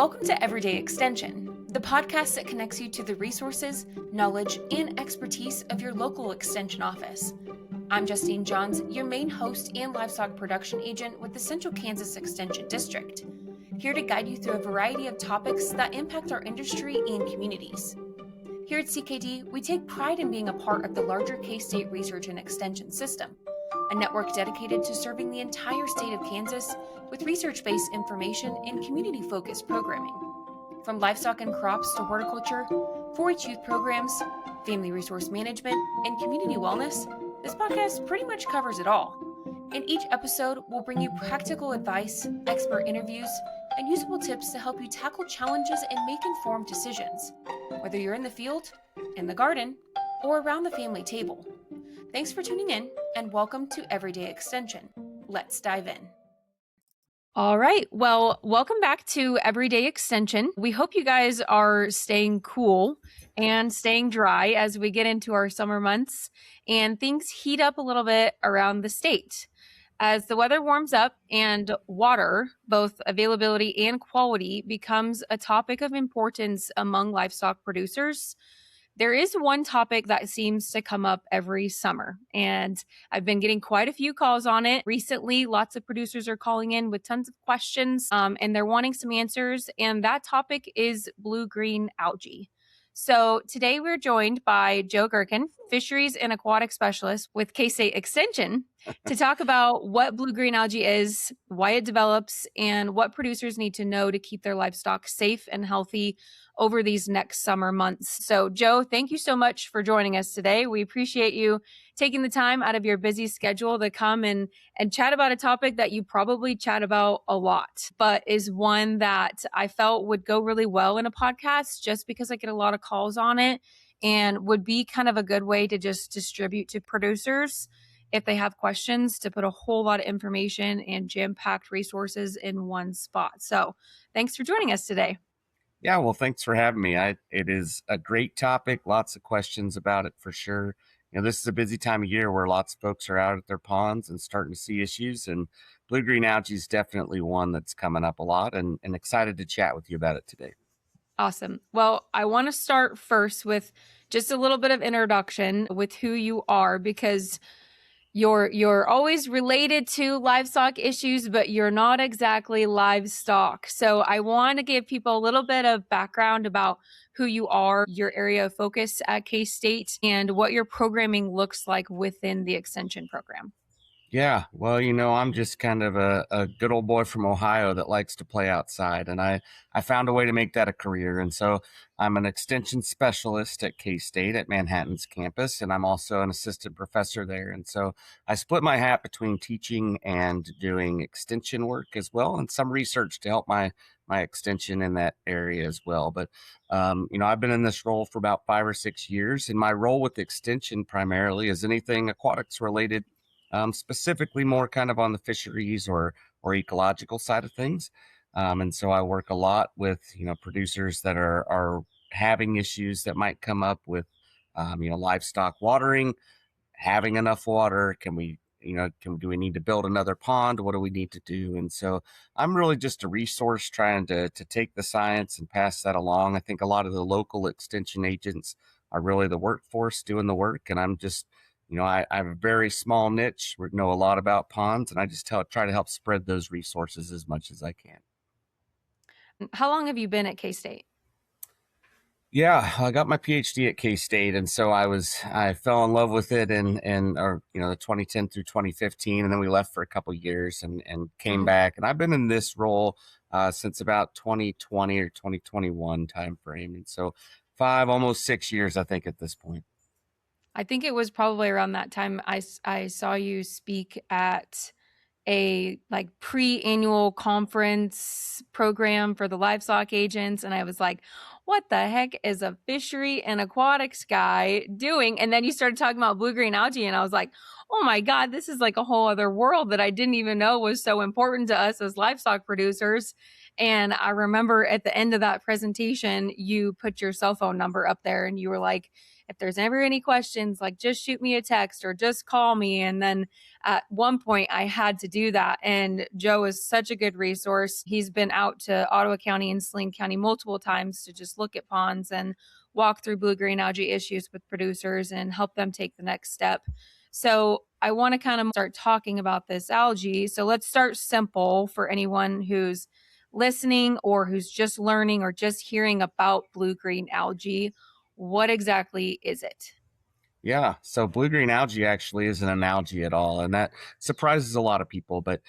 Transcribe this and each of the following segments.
Welcome to Everyday Extension, the podcast that connects you to the resources, knowledge, and expertise of your local Extension office. I'm Justine Johns, your main host and livestock production agent with the Central Kansas Extension District, here to guide you through a variety of topics that impact our industry and communities. Here at CKD, we take pride in being a part of the larger K-State Research and Extension system, a network dedicated to serving the entire state of Kansas with research-based information and community-focused programming. From livestock and crops to horticulture, 4-H youth programs, family resource management, and community wellness, this podcast pretty much covers it all. In each episode, we'll bring you practical advice, expert interviews, and usable tips to help you tackle challenges and make informed decisions, whether you're in the field, in the garden, or around the family table. Thanks for tuning in, and welcome to Everyday Extension. Let's dive in. All right. Well, welcome back to Everyday Extension. We hope you guys are staying cool and staying dry as we get into our summer months and things heat up a little bit around the state. As the weather warms up and water, both availability and quality, becomes a topic of importance among livestock producers, there is one topic that seems to come up every summer, and I've been getting quite a few calls on it recently. Lots of producers are calling in with tons of questions, and they're wanting some answers, and that topic is blue-green algae. So today we're joined by Joe Gerken, fisheries and aquatic specialist with K-State Extension, to talk about what blue-green algae is, why it develops, and what producers need to know to keep their livestock safe and healthy over these next summer months. So Joe, thank you so much for joining us today. We appreciate you taking the time out of your busy schedule to come and chat about a topic that you probably chat about a lot, but is one that I felt would go really well in a podcast just because I get a lot of calls on it and would be kind of a good way to just distribute to producers if they have questions, to put a whole lot of information and jam-packed resources in one spot. So thanks for joining us today. Yeah, well, thanks for having me. It is a great topic, lots of questions about it for sure. This is a busy time of year where lots of folks are out at their ponds and starting to see issues, and blue-green algae is definitely one that's coming up a lot, and excited to chat with you about it today. Awesome. Well, I want to start first with just a little bit of introduction with who you are, because you're always related to livestock issues, but you're not exactly livestock. So I want to give people a little bit of background about who you are, your area of focus at K-State, and what your programming looks like within the extension program. Yeah, well, I'm just kind of a good old boy from Ohio that likes to play outside, and I found a way to make that a career. And so I'm an extension specialist at K-State at Manhattan's campus, and I'm also an assistant professor there. And so I split my hat between teaching and doing extension work as well, and some research to help my extension in that area as well. But, I've been in this role for about 5 or 6 years, and my role with extension primarily is anything aquatics related, specifically more kind of on the fisheries or ecological side of things. And so I work a lot with, producers that are having issues that might come up with, livestock watering, having enough water. Do we need to build another pond? What do we need to do? And so I'm really just a resource trying to take the science and pass that along. I think a lot of the local extension agents are really the workforce doing the work. And I'm just, I have a very small niche. We know a lot about ponds, and I just try to help spread those resources as much as I can. How long have you been at K-State? Yeah, I got my PhD at K-State, and so I fell in love with it in the 2010 through 2015, and then we left for a couple of years and came back. And I've been in this role since about 2020 or 2021 timeframe, and so 5, almost 6 years, I think, at this point. I think it was probably around that time I saw you speak at a pre-annual conference program for the livestock agents. And I was like, what the heck is a fishery and aquatics guy doing? And then you started talking about blue-green algae. And I was like, oh my God, this is like a whole other world that I didn't even know was so important to us as livestock producers. And I remember at the end of that presentation, you put your cell phone number up there and you were like, if there's ever any questions, like just shoot me a text or just call me. And then at one point I had to do that. And Joe is such a good resource. He's been out to Ottawa County and Saline County multiple times to just look at ponds and walk through blue-green algae issues with producers and help them take the next step. So I want to kind of start talking about this algae. So let's start simple for anyone who's listening or who's just learning or just hearing about blue-green algae. What exactly is it? Yeah, so blue-green algae actually isn't an algae at all, and that surprises a lot of people. But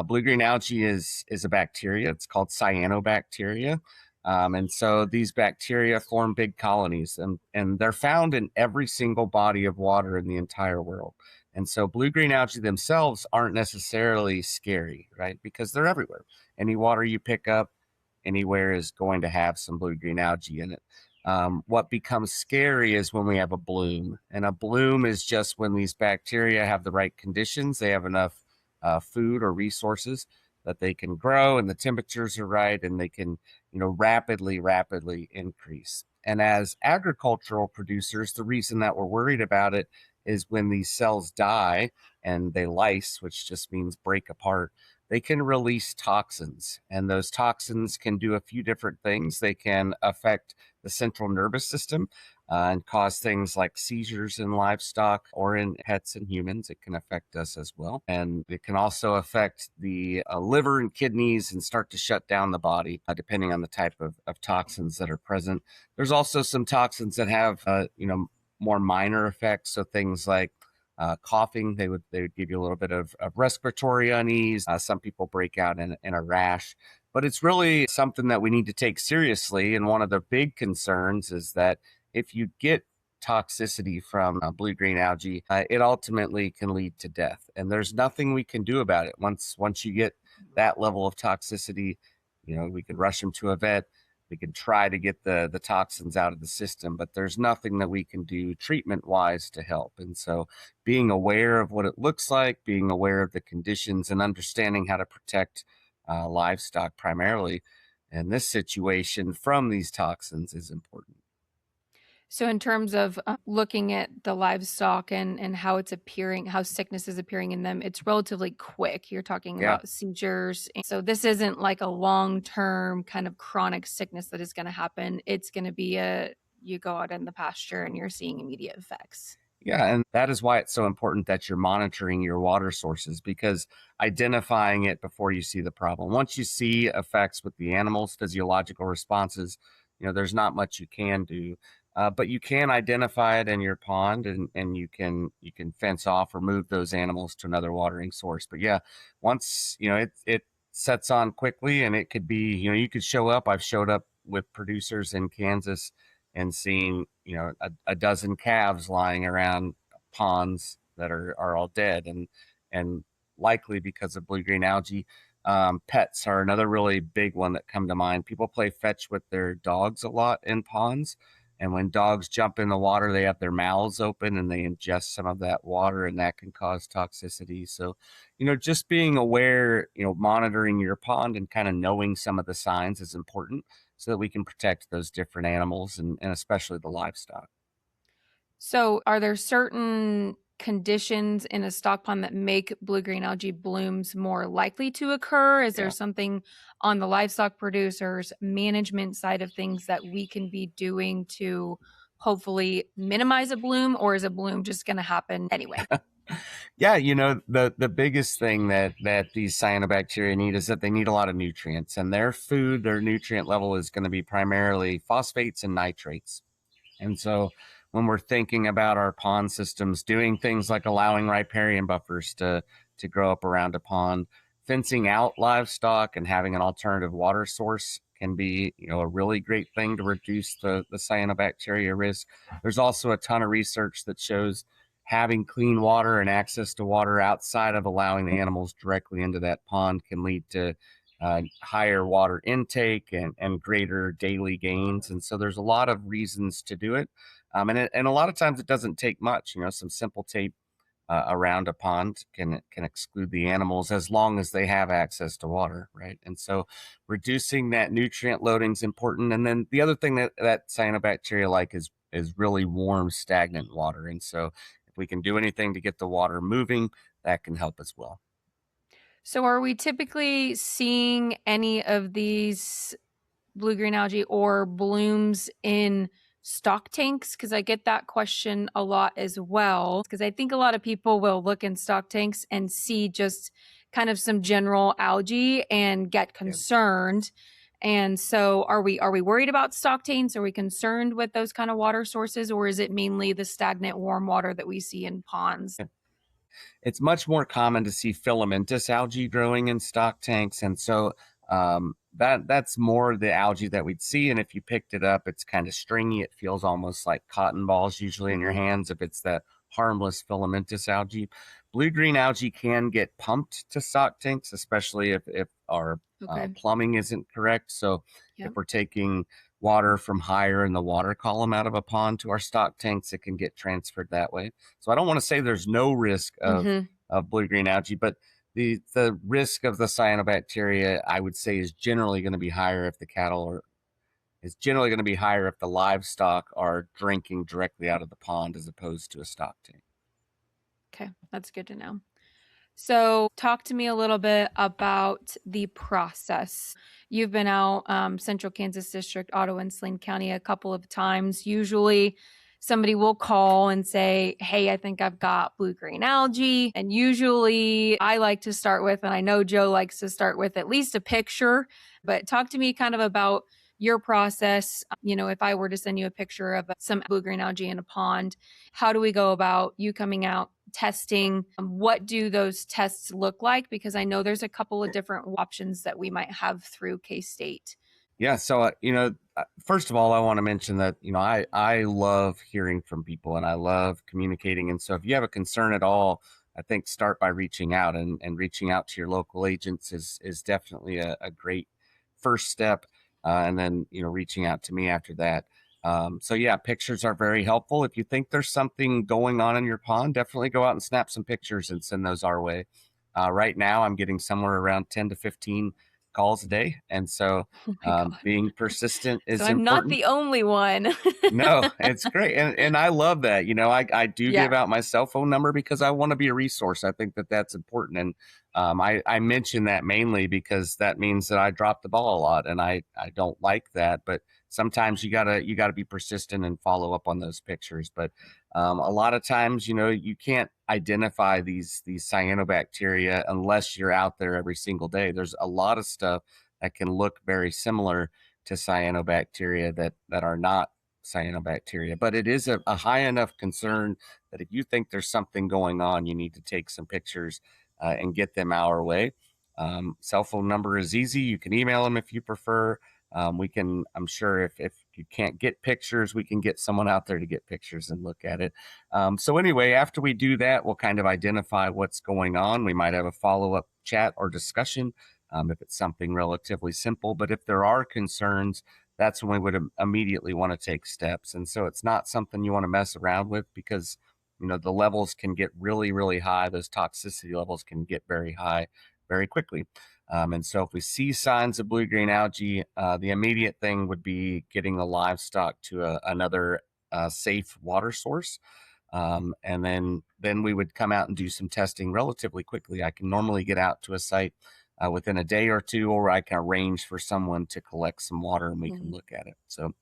blue-green algae is a bacteria. It's called cyanobacteria, and so these bacteria form big colonies, and they're found in every single body of water in the entire world. And so blue-green algae themselves aren't necessarily scary, right? Because they're everywhere. Any water you pick up anywhere is going to have some blue-green algae in it. What becomes scary is when we have a bloom, and a bloom is just when these bacteria have the right conditions. They have enough food or resources that they can grow, and the temperatures are right, and they can, rapidly increase. And as agricultural producers, the reason that we're worried about it is when these cells die and they lyse, which just means break apart, they can release toxins, and those toxins can do a few different things. They can affect the central nervous system and cause things like seizures in livestock or in pets and humans. It can affect us as well. And it can also affect the liver and kidneys and start to shut down the body, depending on the type of toxins that are present. There's also some toxins that have, more minor effects. So things like coughing, they would give you a little bit of respiratory unease. Some people break out in a rash, but it's really something that we need to take seriously. And one of the big concerns is that if you get toxicity from blue-green algae, it ultimately can lead to death. And there's nothing we can do about it. Once you get that level of toxicity, we can rush them to a vet. We can try to get the toxins out of the system, but there's nothing that we can do treatment-wise to help. And so being aware of what it looks like, being aware of the conditions, and understanding how to protect livestock primarily in this situation from these toxins is important. So, in terms of looking at the livestock and how it's appearing, how sickness is appearing in them, it's relatively quick. You're talking Yeah. about seizures. So, this isn't like a long term kind of chronic sickness that is going to happen. It's going to be you go out in the pasture and you're seeing immediate effects. Yeah, and that is why it's so important that you're monitoring your water sources, because identifying it before you see the problem. Once you see effects with the animals, physiological responses, there's not much you can do. But you can identify it in your pond, and you can fence off or move those animals to another watering source. But yeah, once it sets on quickly, and it could be, you could show up. I've showed up with producers in Kansas and seeing a dozen calves lying around ponds that are all dead, and likely because of blue-green algae. Pets are another really big one that come to mind. People play fetch with their dogs a lot in ponds, and when dogs jump in the water, they have their mouths open and they ingest some of that water, and that can cause toxicity. So just being aware, monitoring your pond and kind of knowing some of the signs is important, so that we can protect those different animals, and especially the livestock. So, are there certain conditions in a stock pond that make blue-green algae blooms more likely to occur? Is there Yeah. something on the livestock producers management side of things that we can be doing to hopefully minimize a bloom, or is a bloom just going to happen anyway? Yeah, the biggest thing that these cyanobacteria need is that they need a lot of nutrients, and their food, their nutrient level is going to be primarily phosphates and nitrates. And so when we're thinking about our pond systems, doing things like allowing riparian buffers to grow up around a pond, fencing out livestock, and having an alternative water source can be, a really great thing to reduce the cyanobacteria risk. There's also a ton of research that shows having clean water and access to water outside of allowing the animals directly into that pond can lead to higher water intake and greater daily gains. And so there's a lot of reasons to do it. And a lot of times it doesn't take much. Some simple tape around a pond can exclude the animals as long as they have access to water, right? And so reducing that nutrient loading is important. And then the other thing that cyanobacteria like is is really warm, stagnant water. And so if we can do anything to get the water moving, that can help as well. So are we typically seeing any of these blue-green algae or blooms in stock tanks? Because I get that question a lot as well. Because I think a lot of people will look in stock tanks and see just kind of some general algae and get concerned. And so are we worried about stock tanks? Are we concerned with those kind of water sources, or is it mainly the stagnant warm water that we see in ponds? It's much more common to see filamentous algae growing in stock tanks. And so that's more the algae that we'd see. And if you picked it up, it's kind of stringy. It feels almost like cotton balls usually in your hands if it's that harmless filamentous algae. Blue-green algae can get pumped to stock tanks, especially if our plumbing isn't correct. So if we're taking water from higher in the water column out of a pond to our stock tanks, it can get transferred that way. So I don't want to say there's no risk of blue-green algae, but the risk of the cyanobacteria, I would say, is generally going to be higher if the livestock are drinking directly out of the pond as opposed to a stock tank. Okay, that's good to know. So talk to me a little bit about the process. You've been out Central Kansas District, Ottawa and Saline County a couple of times. Usually somebody will call and say, hey, I think I've got blue-green algae. And usually I like to start with, and I know Joe likes to start with at least a picture, but talk to me kind of about your process. If I were to send you a picture of some blue-green algae in a pond, how do we go about you coming out, testing? What do those tests look like? Because I know there's a couple of different options that we might have through K-State. Yeah. So, first of all, I want to mention that, I love hearing from people and I love communicating. And so if you have a concern at all, I think start by reaching out and reaching out to your local agents is definitely a great first step. And then, reaching out to me after that. So yeah, pictures are very helpful. If you think there's something going on in your pond, definitely go out and snap some pictures and send those our way. Right now, I'm getting somewhere around 10 to 15 calls a day. And so being persistent is so I'm important. Not the only one. No, it's great. And I love that. I do give out my cell phone number because I want to be a resource. I think that that's important. And I mention that mainly because that means that I drop the ball a lot and I don't like that. But sometimes you gotta be persistent and follow up on those pictures. But a lot of times, you can't identify these cyanobacteria unless you're out there every single day. There's a lot of stuff that can look very similar to cyanobacteria that are not cyanobacteria, but it is a high enough concern that if you think there's something going on, you need to take some pictures and get them our way. Cell phone number is easy. You can email them if you prefer. I'm sure if you can't get pictures, we can get someone out there to get pictures and look at it. So anyway, after we do that, we'll kind of identify what's going on. We might have a follow-up chat or discussion if it's something relatively simple. But if there are concerns, that's when we would immediately want to take steps. And so it's not something you want to mess around with because, the levels can get really, really high. Those toxicity levels can get very high very quickly. And so if we see signs of blue-green algae, the immediate thing would be getting the livestock to another safe water source. And then we would come out and do some testing relatively quickly. I can normally get out to a site within a day or two, or I can arrange for someone to collect some water and we can look at it. So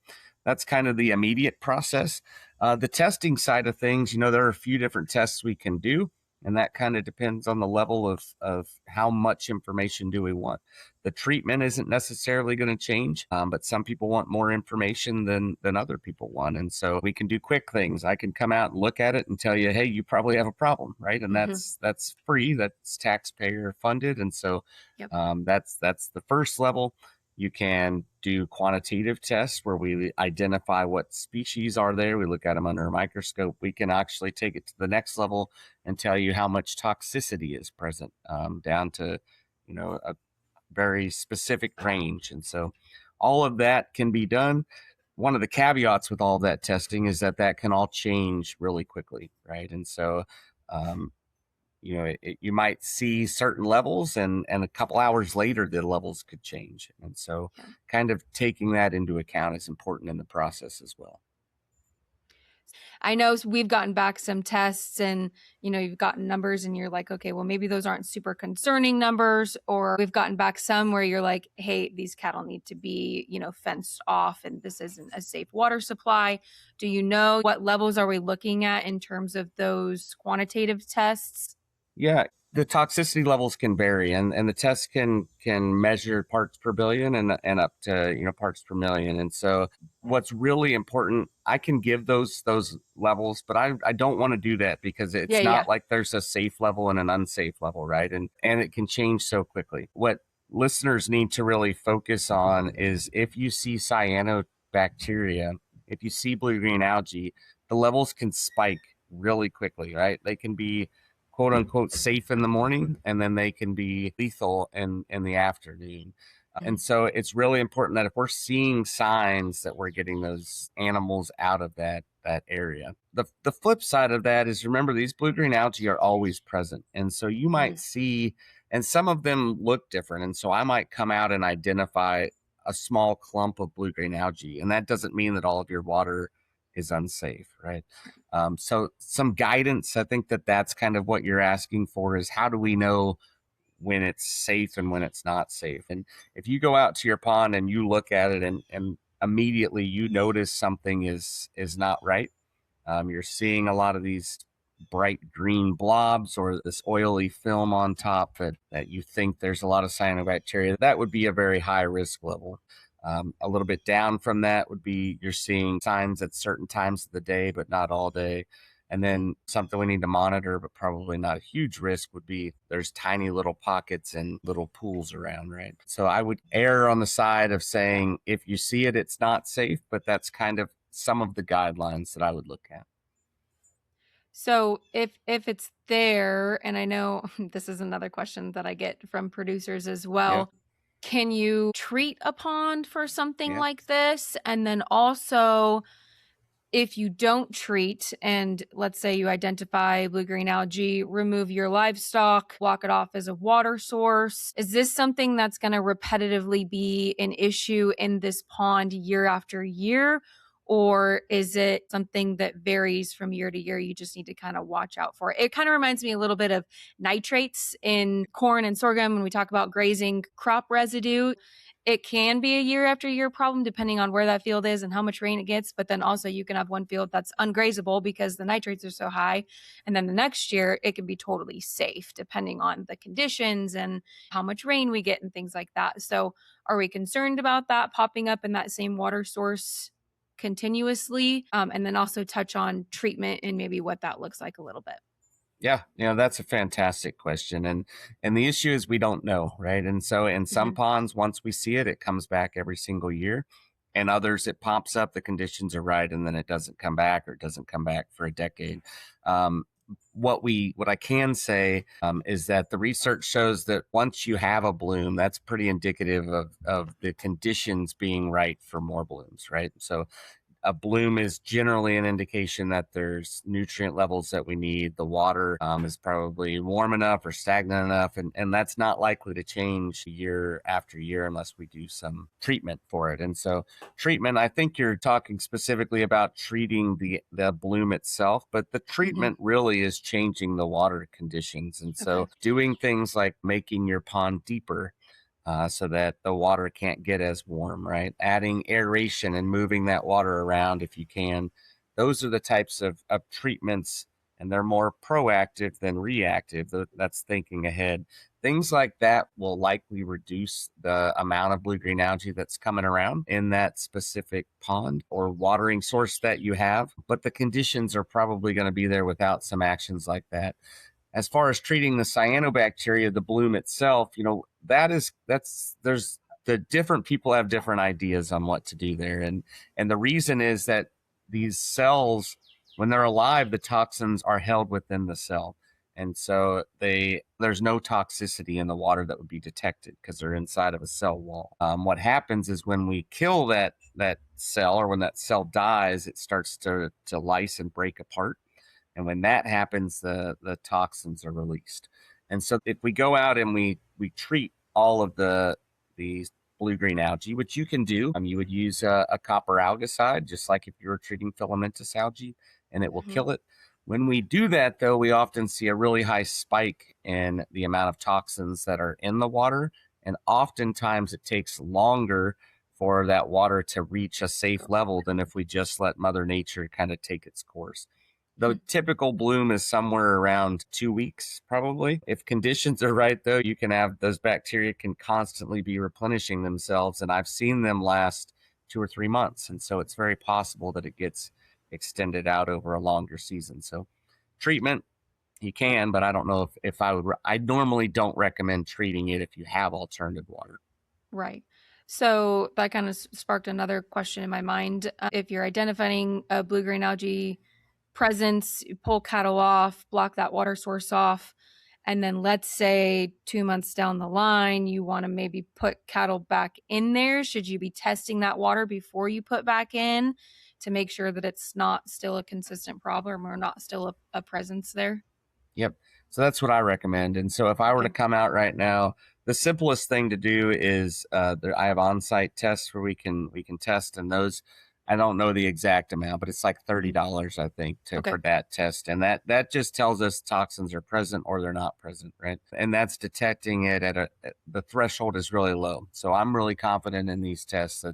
that's kind of the immediate process. The testing side of things, there are a few different tests we can do. And that kind of depends on the level of how much information do we want. The treatment isn't necessarily going to change, but some people want more information than other people want. And so we can do quick things. I can come out and look at it and tell you, hey, you probably have a problem, right? And that's free. That's taxpayer funded. And so that's the first level. You can do quantitative tests where we identify what species are there. We look at them under a microscope. We can actually take it to the next level and tell you how much toxicity is present down to, a very specific range. And so all of that can be done. One of the caveats with all of that testing is that can all change really quickly, right? And so, you might see certain levels and a couple hours later, the levels could change. And so kind of taking that into account is important in the process as well. I know we've gotten back some tests and, you've gotten numbers and you're like, okay, well, maybe those aren't super concerning numbers. Or we've gotten back some where you're like, hey, these cattle need to be, fenced off and this isn't a safe water supply. Do you know what levels are we looking at in terms of those quantitative tests? Yeah, the toxicity levels can vary, and the test can measure parts per billion and up to parts per million. And so, what's really important, I can give those levels, but I don't want to do that because it's Yeah. not like there's a safe level and an unsafe level, right? And it can change so quickly. What listeners need to really focus on is if you see cyanobacteria, if you see blue-green algae, the levels can spike really quickly, right? They can be quote unquote safe in the morning, and then they can be lethal in the afternoon. And so it's really important that if we're seeing signs that we're getting those animals out of that area. The flip side of that is, remember, these blue-green algae are always present. And so you might see, and some of them look different. And so I might come out and identify a small clump of blue-green algae. And that doesn't mean that all of your water is unsafe, right? So some guidance, I think that's kind of what you're asking for, is how do we know when it's safe and when it's not safe? And if you go out to your pond and you look at it and immediately you notice something is not right, you're seeing a lot of these bright green blobs or this oily film on top that you think there's a lot of cyanobacteria, that would be a very high risk level. A little bit down from that would be you're seeing signs at certain times of the day, but not all day. And then something we need to monitor, but probably not a huge risk, would be there's tiny little pockets and little pools around, right? So I would err on the side of saying if you see it, it's not safe, but that's kind of some of the guidelines that I would look at. So if it's there, and I know this is another question that I get from producers as well, can you treat a pond for something like this? And then also, if you don't treat, and let's say you identify blue-green algae, remove your livestock, block it off as a water source, is this something that's going to repetitively be an issue in this pond year after year? Or is it something that varies from year to year? You just need to kind of watch out for it. It kind of reminds me a little bit of nitrates in corn and sorghum when we talk about grazing crop residue. It can be a year after year problem depending on where that field is and how much rain it gets. But then also you can have one field that's ungrazable because the nitrates are so high. And then the next year it can be totally safe depending on the conditions and how much rain we get and things like that. So are we concerned about that popping up in that same water source continuously? And then also touch on treatment and maybe what that looks like a little bit. Yeah, that's a fantastic question. And the issue is we don't know, right? And so in some ponds, once we see it, it comes back every single year. And others, it pops up, the conditions are right, and then it doesn't come back, or it doesn't come back for a decade. What I can say is that the research shows that once you have a bloom, that's pretty indicative of the conditions being right for more blooms, right? So a bloom is generally an indication that there's nutrient levels that we need. The water is probably warm enough or stagnant enough, and that's not likely to change year after year unless we do some treatment for it. And so treatment, I think you're talking specifically about treating the bloom itself, but the treatment really is changing the water conditions. And so doing things like making your pond deeper, so that the water can't get as warm, right? Adding aeration and moving that water around if you can. Those are the types of treatments, and they're more proactive than reactive. That's thinking ahead. Things like that will likely reduce the amount of blue-green algae that's coming around in that specific pond or watering source that you have, but the conditions are probably going to be there without some actions like that. As far as treating the cyanobacteria, the bloom itself, there's the different people have different ideas on what to do there. And the reason is that these cells, when they're alive, the toxins are held within the cell. And so there's no toxicity in the water that would be detected because they're inside of a cell wall. What happens is when we kill that cell, or when that cell dies, it starts to lyse and break apart. And when that happens, the toxins are released. And so if we go out and we treat all of these blue-green algae, which you can do, you would use a copper algicide, just like if you were treating filamentous algae. and it will kill it. When we do that, though, we often see a really high spike in the amount of toxins that are in the water. And oftentimes it takes longer for that water to reach a safe level than if we just let Mother Nature kind of take its course. The typical bloom is somewhere around 2 weeks, probably. If conditions are right, though, you can have those bacteria can constantly be replenishing themselves. And I've seen them last 2 or 3 months. And so it's very possible that it gets extended out over a longer season. So treatment, you can, but I don't know if I would. I normally don't recommend treating it if you have alternative water. Right. So that kind of sparked another question in my mind. If you're identifying a blue-green algae presence, you pull cattle off, block that water source off, and then let's say 2 months down the line, you want to maybe put cattle back in there. Should you be testing that water before you put back in to make sure that it's not still a consistent problem or not still a presence there? Yep. So that's what I recommend. And so if I were to come out right now, the simplest thing to do is I have on-site tests where we can test, and those, I don't know the exact amount, but it's like $30, I think, for that test. And that just tells us toxins are present or they're not present, right? And that's detecting it the threshold is really low. So I'm really confident in these tests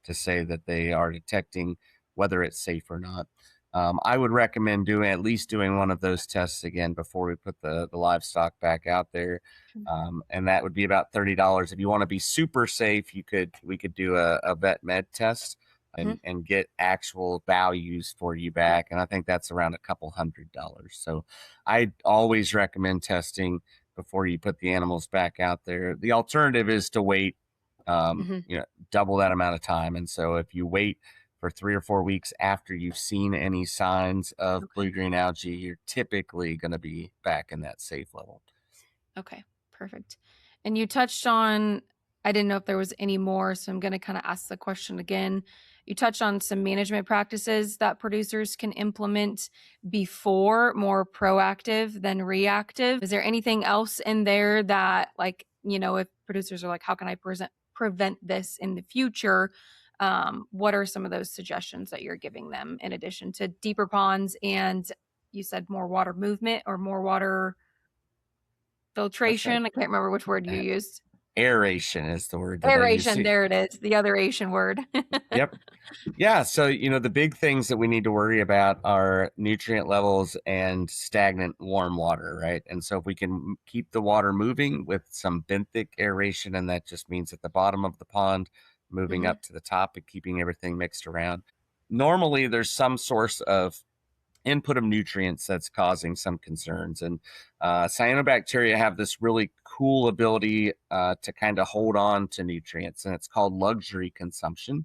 to say that they are detecting whether it's safe or not. I would recommend at least doing one of those tests again before we put the livestock back out there. And that would be about $30. If you want to be super safe, we could do a vet med test and get actual values for you back. And I think that's around a couple $100. So I always recommend testing before you put the animals back out there. The alternative is to wait, double that amount of time. And so if you wait for 3 or 4 weeks after you've seen any signs of blue-green algae, you're typically going to be back in that safe level. Okay, perfect. And you touched on, I didn't know if there was any more, so I'm going to kind of ask the question again. You touched on some management practices that producers can implement before, more proactive than reactive. Is there anything else in there that, like, if producers are like, how can I prevent this in the future? What are some of those suggestions that you're giving them in addition to deeper ponds and you said more water movement or more water filtration? Right. I can't remember which word you used. Aeration is the word. Aeration, there it is. The other Asian word. Yep. Yeah. So, the big things that we need to worry about are nutrient levels and stagnant warm water, right? And so if we can keep the water moving with some benthic aeration, and that just means at the bottom of the pond, moving up to the top and keeping everything mixed around. Normally, there's some source of input of nutrients that's causing some concerns. And cyanobacteria have this really cool ability to kind of hold on to nutrients, and it's called luxury consumption.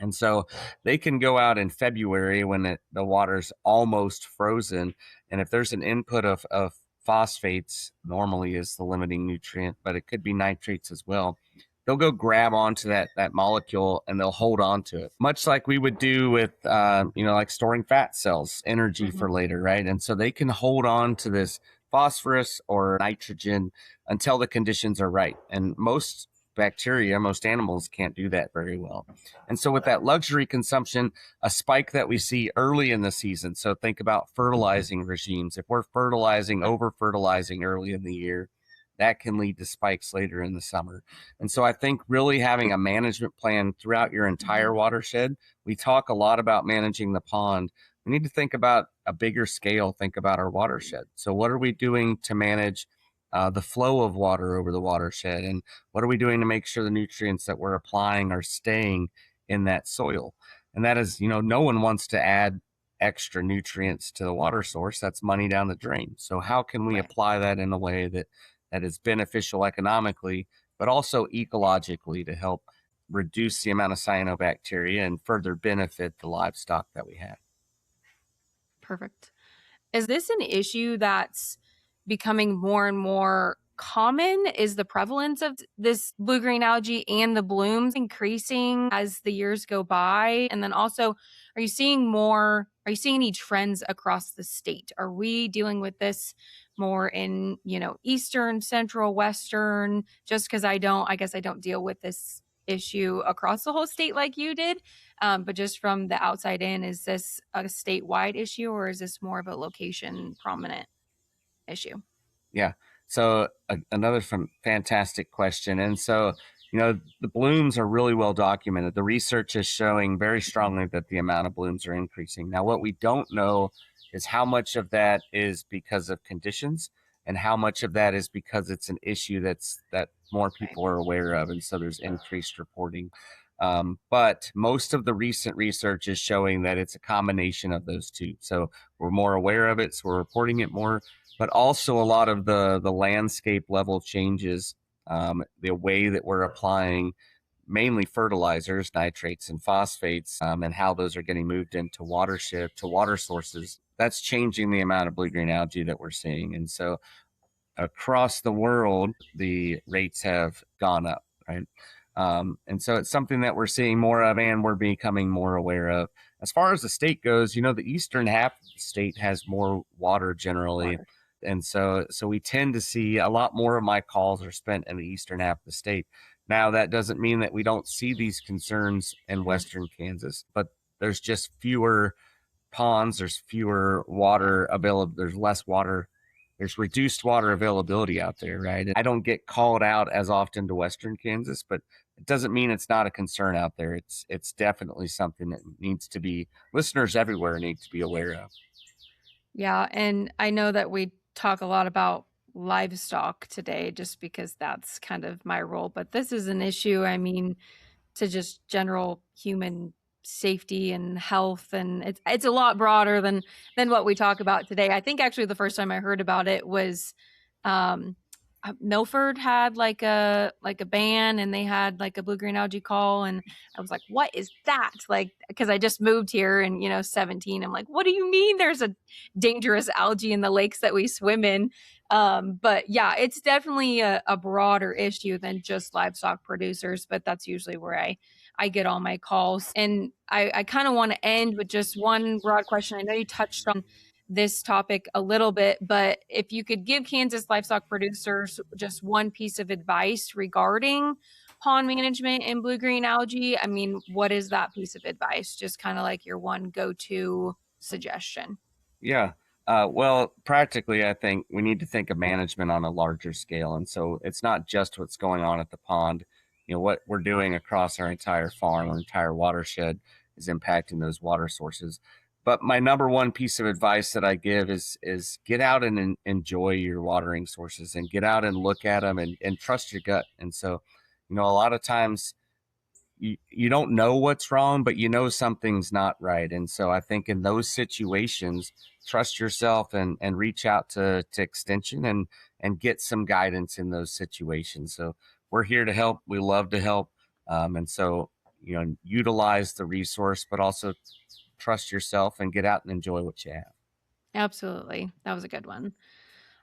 And so they can go out in February when the water's almost frozen. And if there's an input of phosphates, normally is the limiting nutrient, but it could be nitrates as well. They'll go grab onto that molecule and they'll hold on to it, much like we would do with, like storing fat cells, energy for later, right? And so they can hold on to this phosphorus or nitrogen until the conditions are right. And most animals can't do that very well. And so with that luxury consumption, a spike that we see early in the season, so think about fertilizing regimes. If we're over fertilizing early in the year, that can lead to spikes later in the summer. And so I think really having a management plan throughout your entire watershed, we talk a lot about managing the pond. We need to think about a bigger scale, think about our watershed. So what are we doing to manage the flow of water over the watershed? And what are we doing to make sure the nutrients that we're applying are staying in that soil? And that is, no one wants to add extra nutrients to the water source. That's money down the drain. So how can we apply that in a way that is beneficial economically, but also ecologically to help reduce the amount of cyanobacteria and further benefit the livestock that we have? Perfect. Is this an issue that's becoming more and more common? Is the prevalence of this blue-green algae and the blooms increasing as the years go by? And then also, are you seeing any trends across the state? Are we dealing with this more in, Eastern, Central, Western? Just because I guess I don't deal with this issue across the whole state like you did. But just from the outside in, is this a statewide issue or is this more of a location prominent issue? Yeah. So another fantastic question. And so, the blooms are really well documented. The research is showing very strongly that the amount of blooms are increasing. Now, what we don't know is how much of that is because of conditions and how much of that is because it's an issue that more people are aware of. And so there's increased reporting. But most of the recent research is showing that it's a combination of those two. So we're more aware of it, so we're reporting it more, but also a lot of the landscape level changes, the way that we're applying mainly fertilizers, nitrates and phosphates, and how those are getting moved into watershed to water sources. That's changing the amount of blue-green algae that we're seeing. And so across the world, the rates have gone up, right? And so it's something that we're seeing more of and we're becoming more aware of. As far as the state goes, the eastern half of the state has more water generally. And so we tend to see a lot more of my calls are spent in the eastern half of the state. Now, that doesn't mean that we don't see these concerns in western Kansas, but there's just fewer ponds, there's fewer water available, there's less water, there's reduced water availability out there, right? I don't get called out as often to western Kansas, but it doesn't mean it's not a concern out there. It's definitely something that needs to be, listeners everywhere need to be aware of. Yeah, and I know that we talk a lot about livestock today just because that's kind of my role, but this is an issue, I mean, to just general human safety and health, and it's a lot broader than what we talk about today. I think actually the first time I heard about it was Milford had like a ban, and they had like a blue-green algae call, and I was like, what is that? Like, because I just moved here and 17. I'm like, what do you mean there's a dangerous algae in the lakes that we swim in? But yeah, it's definitely a broader issue than just livestock producers, but that's usually where I get all my calls. And I kind of want to end with just one broad question. I know you touched on this topic a little bit, but if you could give Kansas livestock producers just one piece of advice regarding pond management and blue-green algae, I mean, what is that piece of advice? Just kind of like your one go-to suggestion. Yeah. Well, practically, I think we need to think of management on a larger scale. And so it's not just what's going on at the pond. What we're doing across our entire farm, our entire watershed is impacting those water sources. But my number one piece of advice that I give is get out and enjoy your watering sources and get out and look at them and trust your gut. And so, a lot of times you don't know what's wrong, but something's not right. And so I think in those situations, trust yourself and reach out to Extension and get some guidance in those situations. So we're here to help. We love to help. And so, utilize the resource, but also trust yourself and get out and enjoy what you have. Absolutely. That was a good one.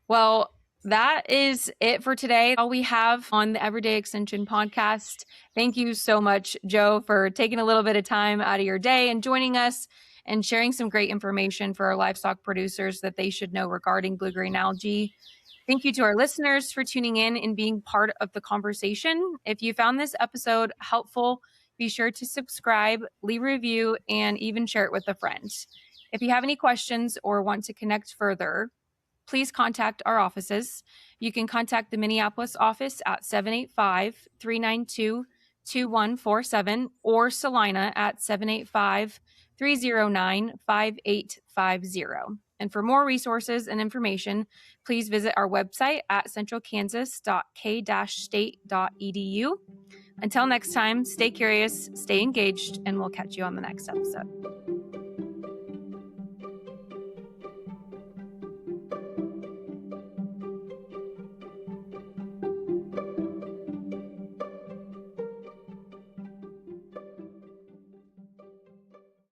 Well, that is it for today. All we have on the Everyday Extension podcast. Thank you so much, Joe, for taking a little bit of time out of your day and joining us and sharing some great information for our livestock producers that they should know regarding blue-green algae. Thank you to our listeners for tuning in and being part of the conversation. If you found this episode helpful, be sure to subscribe, leave a review, and even share it with a friend. If you have any questions or want to connect further, please contact our offices. You can contact the Minneapolis office at 785-392-2147 or Salina at 785-309-5850. And for more resources and information, please visit our website at centralkansas.k-state.edu. Until next time, stay curious, stay engaged, and we'll catch you on the next episode.